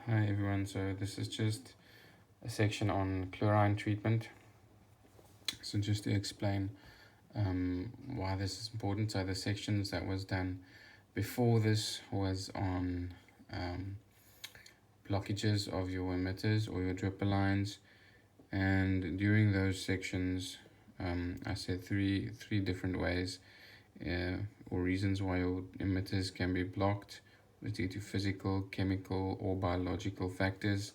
Hi everyone, so this is just a section on chlorine treatment. So just to explain why this is important, so the sections that was done before this was on blockages of your emitters or your dripper lines, and during those sections I said three different ways or reasons why your emitters can be blocked due to physical, chemical or biological factors.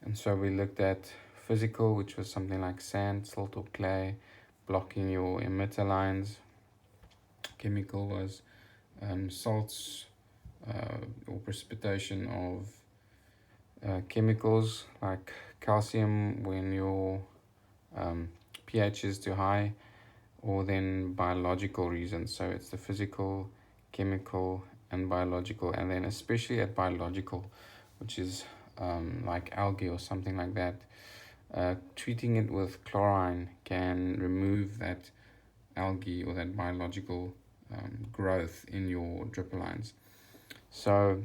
And so we looked at physical, which was something like sand, silt or clay blocking your emitter lines. Chemical was salts or precipitation of chemicals like calcium when your pH is too high, or then biological reasons. So it's the physical, chemical and biological, and then especially at biological, which is like algae or something like that. Treating it with chlorine can remove that algae or that biological growth in your dripper lines. So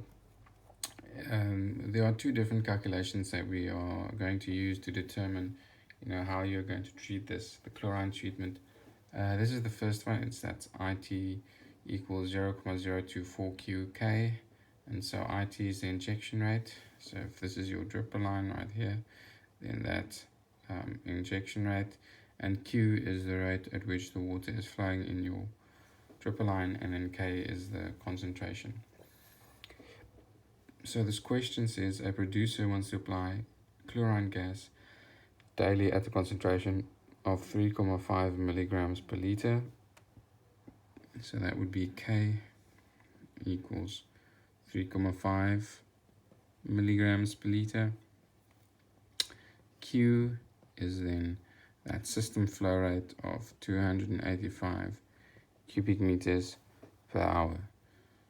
there are two different calculations that we are going to use to determine how you're going to treat this, the chlorine treatment. This is the first one. That's IT equals 0.024 QK, and so IT is the injection rate. So if this is your dripper line right here, then that injection rate, and Q is the rate at which the water is flowing in your dripper line, and then K is the concentration. So this question says a producer wants to apply chlorine gas daily at a concentration of 3.5 milligrams per liter. So that would be K equals 3.5 milligrams per liter. Q is then that system flow rate of 285 cubic meters per hour.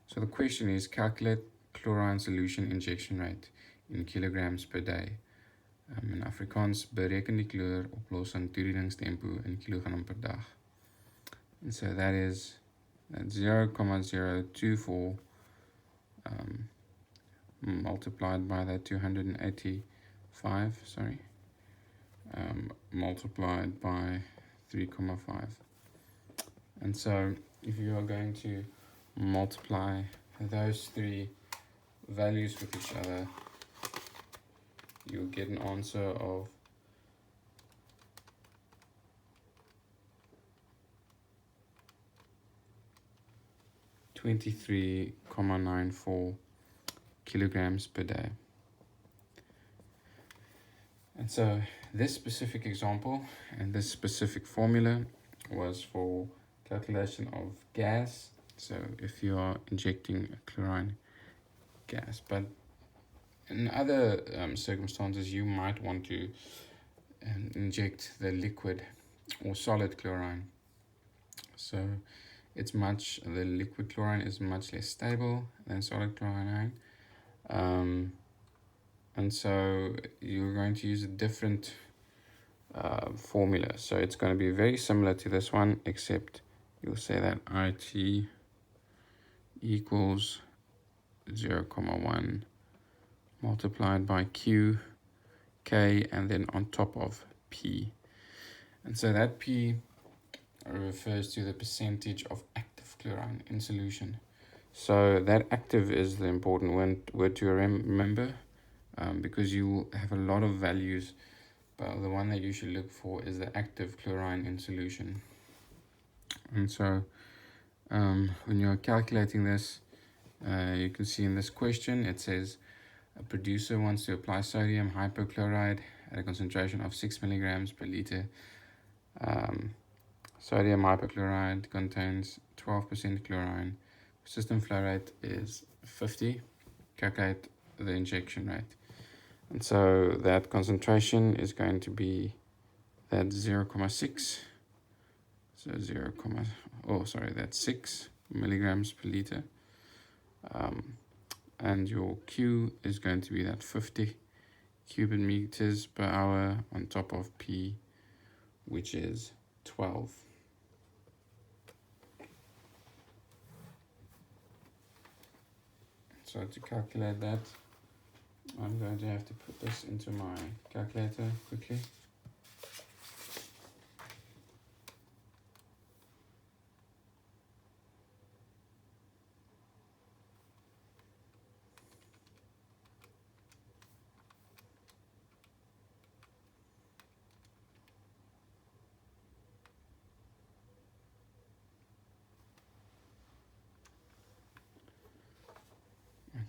So the question is, calculate chlorine solution injection rate in kilograms per day. In Afrikaans, bereken die chloroplossing toedieningstempo in kilogram per dag. And so that is 0.024 multiplied by that 285, multiplied by 3.5. And so if you are going to multiply those three values with each other, you'll get an answer of 23.94 kilograms per day. And so this specific example and this specific formula was for calculation of gas. So if you are injecting a chlorine gas, but in other circumstances you might want to inject the liquid or solid chlorine. So the liquid chlorine is much less stable than solid chlorine. And so you're going to use a different formula. So it's going to be very similar to this one, except you'll say that IT equals 0.1 multiplied by Q, K, and then on top of P. And so that P refers to the percentage of active chlorine in solution. So that active is the important word to remember, because you will have a lot of values, but the one that you should look for is the active chlorine in solution. And so when you're calculating this, you can see in this question it says a producer wants to apply sodium hypochlorite at a concentration of 6 milligrams per liter. Sodium hypochlorite contains 12% chlorine. System flow rate is 50. Calculate the injection rate. And so that concentration is going to be that 0.6. So that's 6 milligrams per liter. And your Q is going to be that 50 cubic meters per hour on top of P, which is 12. So to calculate that, I'm going to have to put this into my calculator quickly.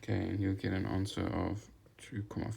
Okay, and you'll get an answer of 2.5.